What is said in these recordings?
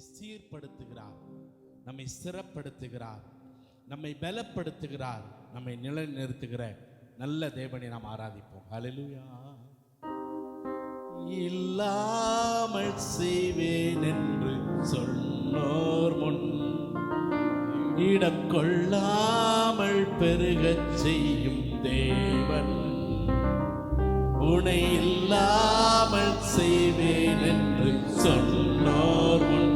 சீர்படுத்துகிறார், நம்மை ஸ்திரப்படுத்துகிறார், நம்மை பலப்படுத்துகிறார், நம்மை நிலைநிறுத்துகிற நல்ல தேவனை நாம் ஆராதிப்போம். ஹல்லேலூயா. இல்லாமல் செய்வேன் என்று சொன்னோர் முன் இடம் கொள்ளாமல் பெருகச் செய்யும் தேவன், உன்னை இல்லாமல் செய்வேன் என்று சொன்னோர் முன்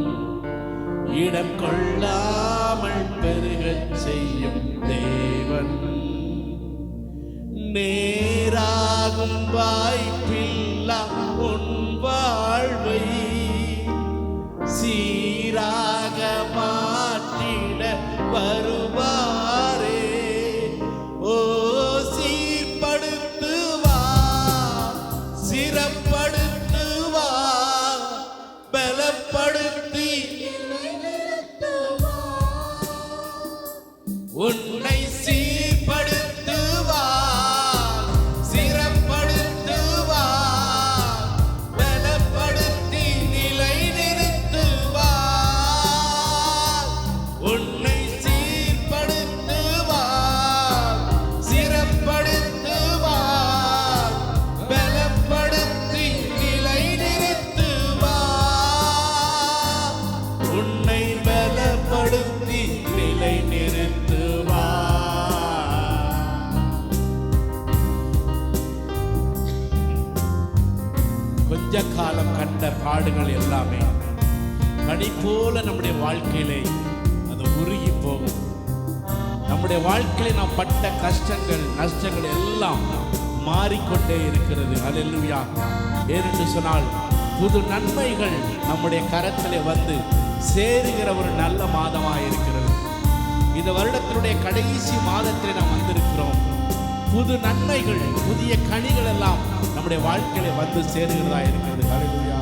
இடம் கொள்ளாமல் பெருகச் செய்யும் தேவன், நேராகும் வாய்ப்பில்லா உன் வாழ்வை சீராக மாற்றிட வருவாரே. ஓ சீர்படுத்துவார், சிறப்படுத்துவார், பலப்படுத்தி உன்னை சீர்படுத்துவார், சிறப்படுத்துவார், பலப்படுத்தி நிலைநிறுத்துவார். உன்னை சீர்படுத்துவார், சிறப்படுத்துவார், பலப்படுத்தி நிலைநிறுத்துவார். உன்னை பலப்படுத்தி நிலைநிறுத்துவார். கொஞ்ச காலம் கண்ட பாடுகள் எல்லாமே பனி போல நம்முடைய வாழ்க்கையிலே அது உருகி போகும். நம்முடைய வாழ்க்கையில நாம் பட்ட கஷ்டங்கள் நஷ்டங்கள் எல்லாம் மாறிக்கொண்டே இருக்கிறது. ஹல்லேலூயா. ஏனென்று சொன்னால் புது நன்மைகள் நம்முடைய கரத்திலே வந்து சேருகிற ஒரு நல்ல மாதமாக இருக்கிறது. இந்த வருடத்தினுடைய கடைசி மாதத்திலே நாம் வந்திருக்கிறோம். புது நன்மைகள் புதிய கனிகள் எல்லாம் நம்முடைய வாழ்க்கையில வந்து சேருகிறதா இருக்கிறது. ஹல்லேலூயா.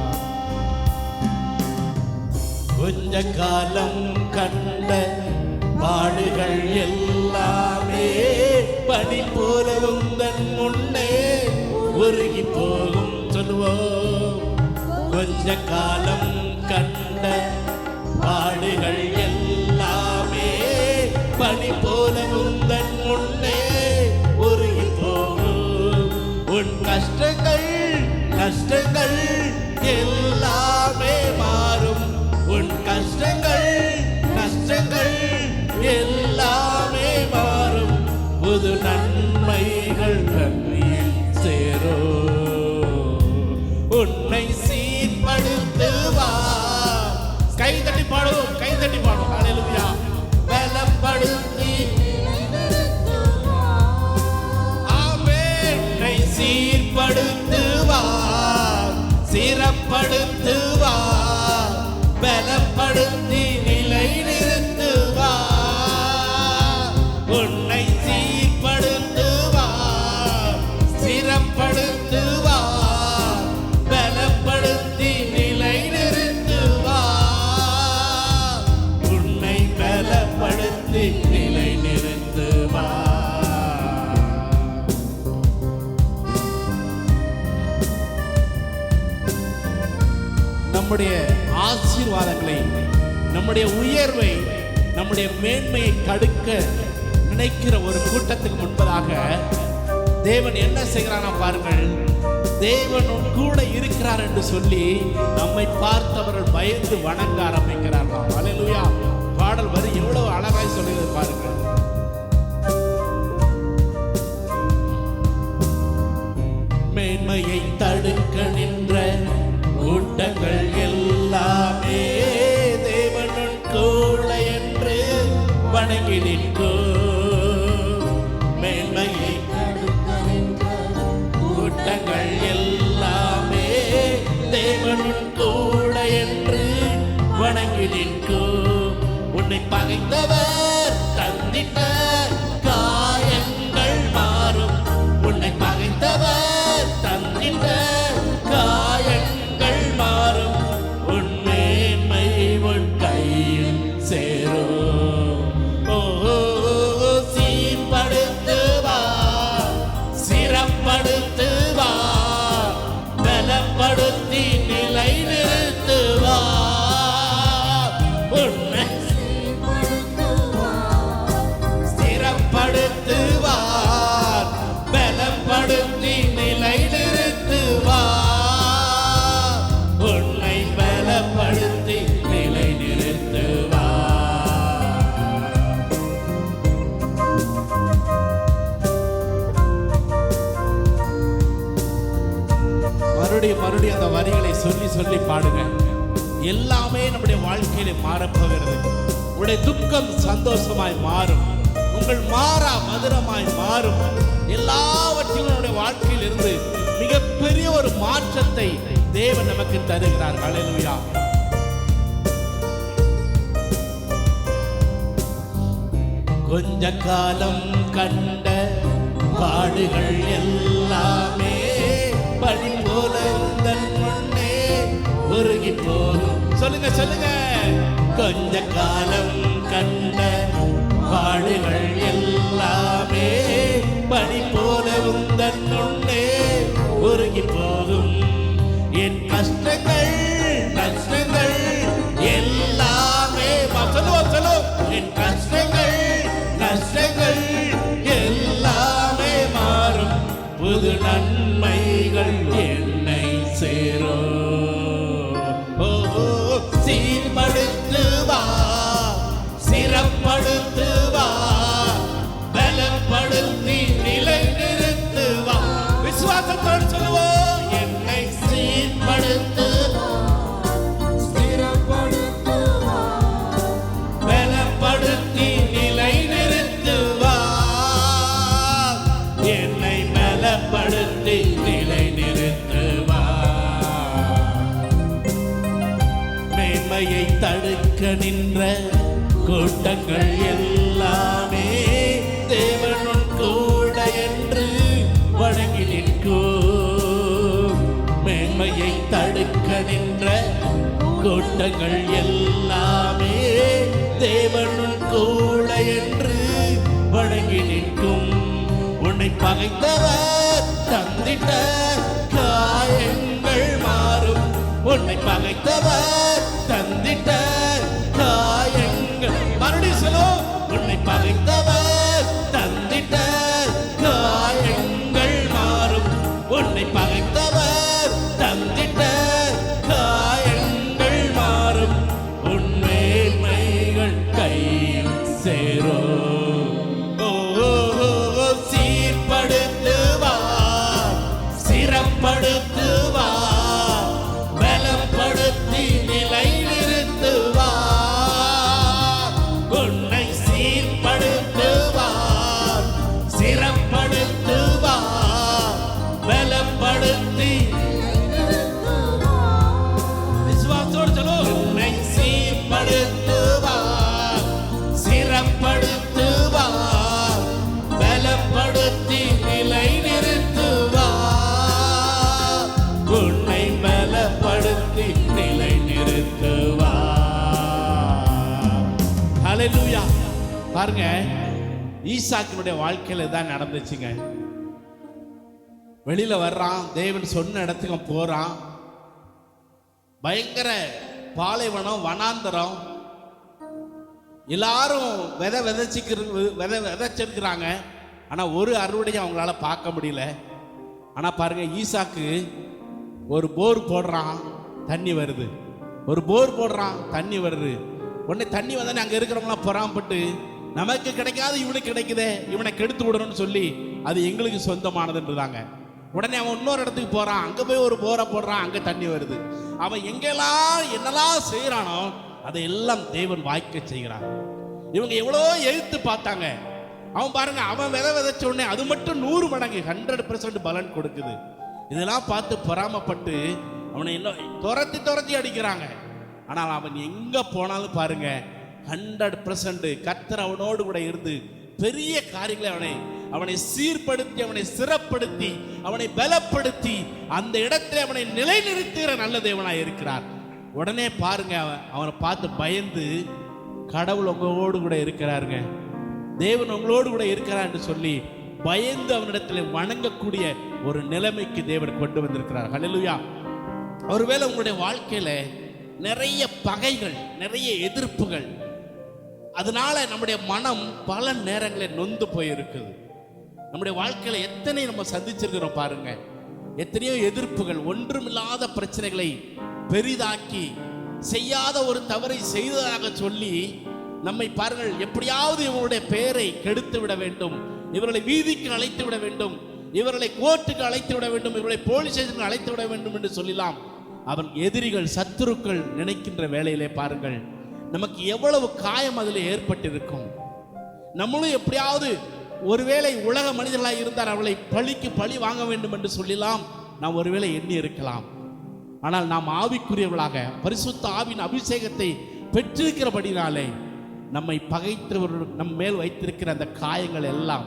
கொஞ்ச காலம் கண்ட பாடுகள் எல்லாமே பனி போல உந்தன் முன்னே உருகி போகும். சொல்லுவோம். கொஞ்ச காலம் கண்ட பாடுகள் எல்லாமே பனி போல உந்தன் முன்னே உருகி போகும். உன் கஷ்டங்கள் நஷ்டங்கள் எல்லாமே மாறும். உன் கஷ்டங்கள் நஷ்டங்கள் எல்லாமே மாறும். புது நன்மைகள் நன்றியில் சேரும். உன்னை சீர்படுத்துவார். கை தட்டி பாடுவோம், கை தட்டி பாடுவோம். ஹல்லேலூயா. பலப்படுத்தி ஆமென். சீர்படுத்துவார், சிறப்படுத்துவார், பலப்படுத்தி நிலைநிறுத்துவார். உன்னை சீர்படுத்துவார், சிறப்படுத்துவார், பலப்படுத்தி நிலைநிறுத்துவார். உன்னை பலப்படுத்தி நிலைநிறுத்துவார். நம்முடைய ஆசீர்வாதங்களை, நம்முடைய உயர்வை, நம்முடைய மேன்மையை தடுக்க நினைக்கிற ஒரு கூட்டத்துக்கு முன்பதாக தேவன் என்ன செய்கிறானா பாருங்கள். தேவன் உன் கூட இருக்கிறார் என்று சொல்லி நம்மை பார்த்தவர்கள் பயந்து வணங்க ஆரம்பிக்கிறார்களாம். ஹல்லேலூயா. பாடல் வரி எவ்வளவு அழகாய் சொல்லுகிறது பாருங்கள். மேன்மையை தடுக்க நின்ற கூட்டங்கள் எல்லாமே தேவனுன் கூட என்று வணங்கி நிற்கும். மேன்மையை தடுக்க நின்ற கூட்டங்கள் எல்லாமே தேவனுன் கூட என்று வணங்கி நிற்கும். உன்னை பகைத்தவர் தந்திட்ட காயங்கள் மாறும். உன்னை பகைத்தவர் தந்திட்ட காயங்கள் மாறும். உன் மேன்மை உன் கையில் சேரும். ஓ சீர்படுத்துவார், சிறப்படுத்துவார், பலப்படுத்தி நிலைநிறுத்துவார். சொல்லி சொல்லி பாடுங்க. எல்லாமே நம்முடைய வாழ்க்கையில மாறப்போகிறது. உங்களுடைய துக்கம் சந்தோஷமாய் மாறும். உங்கள் மாறா மதுரமாய் மாறும். எல்லாவற்றையும் நம்முடைய வாழ்க்கையில் இருந்து மிகப்பெரிய ஒரு மாற்றத்தை தேவன் நமக்கு தருகிறார். ஹல்லேலூயா. கொஞ்ச காலம் கண்ட பாடுகள் எல்லாமே பனி போல உந்தன் முன்னே உருகி போகும். சொல்லுங்க சொல்லுங்க. கொஞ்ச காலம் கண்ட பாடுகள் எல்லாமே பனி போல உந்தன் முன்னே உருகி போகும். என் கஷ்டங்கள் நஷ்டங்கள் எல்லாமே சொல்லுவோம். என் கஷ்டங்கள் நஷ்டங்கள் எல்லாமே மாறும். புது நன்மைகள் என்னை சேரும். சீர்படுத்துவா, சிறப்படுத்துவா, பலப்படுத்தி நிலை நிறுத்துவா. விசுவாசத்தோடு சொல்லுவோம். என்னை சீர்படுத்துவா, சிறப்படுத்துவா, பலப்படுத்தி நிலை நிறுத்துவா. என்னை பலப்படுத்தி நிலை நிறுத்துவா. மேன்மையை தடுக்க நின்ற கூட்டங்கள் எல்லாமே தேவனும் கூட என்று வணங்கி நிற்கும். மேன்மையை தடுக்க நின்ற கூட்டங்கள் எல்லாமே தேவனும் கூட என்று வணங்கி நிற்கும். உன்னை பகைத்தவர் தந்திட்ட காயங்கள் மாறும். உன்னை பகைத்தவர் தந்திட்ட காயங்கள் மறுபடியும் சொல்லும். உன்னை பகைத்தவர் தந்திட்ட காயங்கள் மாறும். உன்னை பகைத்தவர் தந்திட்ட காயங்கள் மாறும். உன் மேன்மைகள் கையில் சேரும். சீர்படுத்துவா, சிறப்படுத்துவா, பலப்படுத்தி நிலை நிறுத்துவா. உன்னை சீர்படுத்துவா, சிறப்படுத்துவா, பலப்படுத்தி விசுவாசத்தோடு சொல்லு. உன்னை சீர்படுத்துவா, சிறப்படுத்துவா, பலப்படுத்தி நிலை நிறுத்துவா. உன்னை பலப்படுத்தி நிலை நிறுத்துவா. ஹல்லேலூயா. பாருங்க, ஈசாக்கினுடைய வாழ்க்கையில தான் நடந்துச்சுங்க. வெளியில வர்றான், தேவன் சொன்ன இடத்துக்கு போறான். பயங்கர பாலைவனம், வனாந்தரம். எல்லாரும் விதைச்சிருக்கிறாங்க. ஆனா ஒரு அறுவடையை அவங்களால பார்க்க முடியல. ஆனா பாருங்க, ஈசாக்கு ஒரு போர் போடுறான், தண்ணி வருது. ஒரு போர் போடுறான், தண்ணி வருது. உடனே தண்ணி வந்தானே அங்க இருக்கிறவங்களாம் பொறாமப்பட்டு, நமக்கு கிடைக்காது இவனுக்கு கிடைக்குதே, இவனை கெடுத்து விடணும்னு சொல்லி அது எங்களுக்கு சொந்தமானதுன்றாங்க. உடனே அவன் இன்னொரு இடத்துக்கு போறான், அங்க போய் ஒரு போரை போடுறான், அங்க தண்ணி வருது. அவன் எங்கெல்லாம் என்னெல்லாம் செய்யறானோ அதையெல்லாம் தேவன் வாய்க்க செய்கிறான். இவங்க எவ்வளோ எழுத்து பார்த்தாங்க. அவன் பாருங்க, அவன் விதைச்ச உடனே அது மட்டும் 100 மடங்கு 100% பலன் கொடுக்குது. இதெல்லாம் பார்த்து பொறாமப்பட்டு அவனை இன்னும் துரத்தி அடிக்கிறாங்க. ஆனால் அவன் எங்க போனாலும் பாருங்க 100% கர்த்தர் அவனோடு கூட இருந்து பெரிய காரியங்களை அவனை சீர்படுத்தி, அவனை சிறப்படுத்தி, அவனை பலப்படுத்தி அந்த இடத்துல அவனை நிலைநிறுத்துகிற நல்ல தேவனாய் இருக்கிறார். உடனே பாருங்க, அவனை பார்த்து பயந்து, கடவுள் உங்களோடு கூட இருக்கிறாருங்க, தேவன் உங்களோடு கூட இருக்கிறார் என்று சொல்லி பயந்து அவனிடத்தில் வணங்கக்கூடிய ஒரு நிலைமைக்கு தேவன் கொண்டு வந்திருக்கிறார். ஹல்லேலூயா. ஒருவேளை உங்களுடைய வாழ்க்கையில நிறைய பகைகள், நிறைய எதிர்ப்புகள், அதனால நம்முடைய மனம் பல நேரங்களில் நொந்து போயிருக்குது. நம்முடைய வாழ்க்கையில எத்தனை நம்ம சந்திச்சிருக்கிறோம் பாருங்க. எத்தனையோ எதிர்ப்புகள், ஒன்றுமில்லாத பிரச்சனைகளை பெரிதாக்கி, செய்யாத ஒரு தவறை செய்ததாக சொல்லி நம்மை பாருங்கள், எப்படியாவது இவருடைய பெயரை கெடுத்து விட வேண்டும், இவர்களை வீதிக்கு அழைத்து விட வேண்டும், இவர்களை கோர்ட்டுக்கு அழைத்து விட வேண்டும், இவர்களை போலீஸ் ஸ்டேஷனுக்கு அழைத்து விட வேண்டும் என்று சொல்லலாம் அவன் எதிரிகள் சத்துருக்கள் நினைக்கின்ற வேளையிலே பாருங்கள், நமக்கு எவ்வளவு காயம் அதில் ஏற்பட்டிருக்கும். நம்மளும் எப்படியாவது ஒருவேளை உலக மனிதர்களாக இருந்தால் அவளை பழிக்கு பழி வாங்க வேண்டும் என்று சொல்லலாம் நாம் ஒருவேளை எண்ணி இருக்கலாம். ஆனால் நாம் ஆவிக்குரியவர்களாக பரிசுத்த ஆவியின் அபிஷேகத்தை பெற்றிருக்கிறபடினாலே நம்மை பகைத்தவர்கள் நம் மேல் வைத்திருக்கிற அந்த காயங்கள் எல்லாம்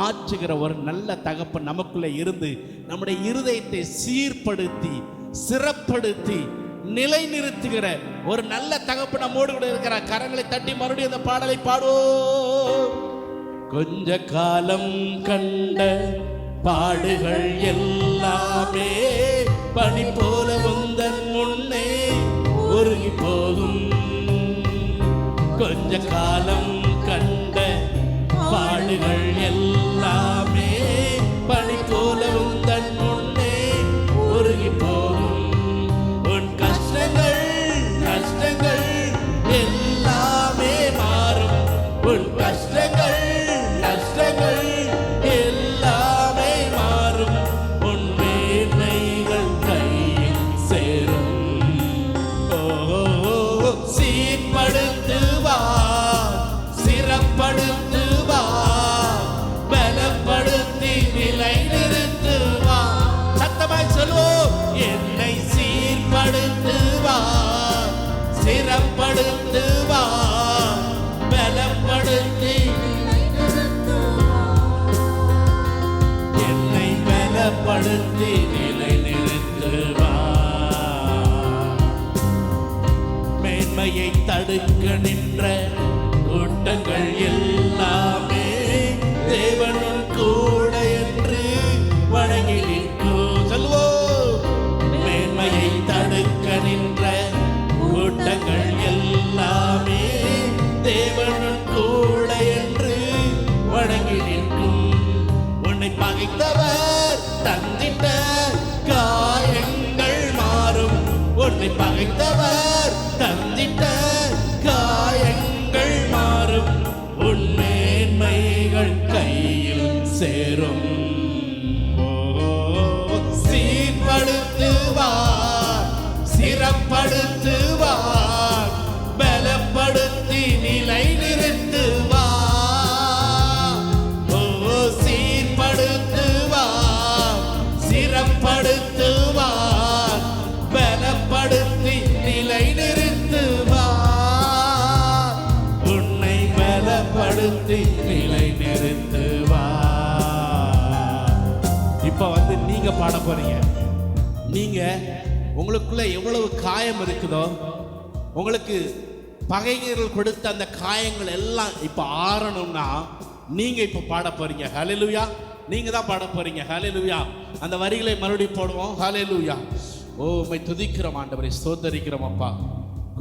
ஆற்றுகிற ஒரு நல்ல தகப்பன் நமக்குள்ளே இருந்து நம்முடைய இருதயத்தை சீர்படுத்தி சிறப்படுத்தி நிலைநிறுத்துகிற ஒரு நல்ல தகப்பன் நம்மோடு கூட இருக்கிற. கரங்களை தட்டி மறுபடியும் அந்த பாடலை பாடுவோம். கொஞ்ச காலம் கண்ட பாடுகள் எல்லாமே பனி போல உந்தன் முன்னே உருகி போகும். கொஞ்ச காலம் கண்ட பாடுகள் எல்லாமே பனி போல உந்தன் முன்னே உருகி போகும். உன் கஷ்டங்கள் எல்லாமே மாறும். உன் கஷ்டங்கள் எல்லாமே மாறும். உன் வேதனைகள் கையில் சேரும். சீர்படுத்துவார், சிறப்படுத்துவார், பலப்படுத்தி நிலை நிறுத்துவார். சத்தமாய் சொல்லுவோம். என்னை சீர்படுத்துவார், சிறப்படுத்துவார், பலப்படுத்தி என்னை பலப்படுத்தி நிலை நிறுத்துவார். மேன்மையை தடுக்க நின்ற கூட்டங்கள் எல்லாமே தேவனும் கூட என்று வணங்கி நிற்கும். சொல்வோம். மேன்மையை தடுக்க நின்ற கூட்டங்கள் எல்லாமே தேவனும் கூட என்று வணங்கி நிற்கும். உன்னை பகைத்தவர் தந்திட்ட காயங்கள் மாறும். உன்னை பகைத்தவர் தந்திட்ட காயங்கள் மாறும். உன் மேன்மைகள் கையில் சேரும். சீர்படுத்துவார், சிறப்படுத்துவார், பலப்படுத்தி நிலை நிறுத்துவார். சீர்படுத்துவார், சிறப்படுத்துவார், பலப்படுத்தி நிலை நிறுத்துவார். உன்னை பலப்படுத்தி நிலை நிறுத்துவார். இப்ப நீங்க பாட போறீங்க. நீங்க உங்களுக்குள்ள எவ்வளவு காயம் இருக்குதோ, உங்களுக்கு பகைஞர்கள் கொடுத்த அந்த காயங்கள் எல்லாம் இப்ப ஆறணும்னா நீங்க இப்ப பாட போறீங்க. ஹல்லேலூயா. நீங்க தான் பாட போறீங்க. ஹல்லேலூயா. அந்த வரிகளை மறுபடியும் போடுவோம். ஹல்லேலூயா. ஓ உம்மை துதிக்கிறோம் ஆண்டவரே, ஸ்தோத்தரிக்கிறோம் அப்பா.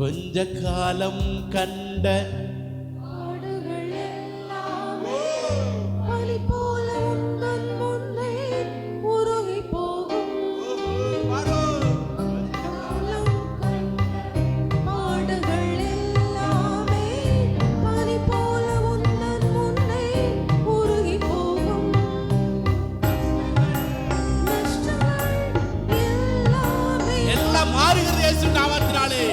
கொஞ்ச காலம் கண்ட மாறுகிறது இயேசு நாமத்தினாலே.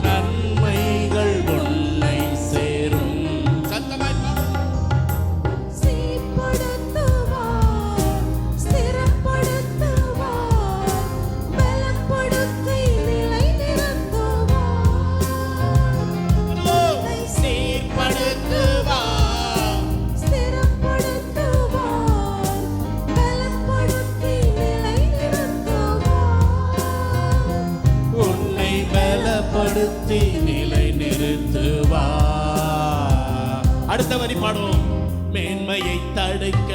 நன்மைகள் உன்னை சேரும். சத்தமாய் சீர்படுத்துவார், சிறப்படுத்துவார், பலப்படுத்தி நிலை நிறுத்துவார். சீர்படுத்துவார், சிறப்படுத்துவார், பலப்படுத்தி நிலை நிறுத்துவார். உன்னை பலப்படுத்தி நிலை நிறுத்துவார். அடுத்த வரி பாடுவோம். மேன்மையை தடுக்க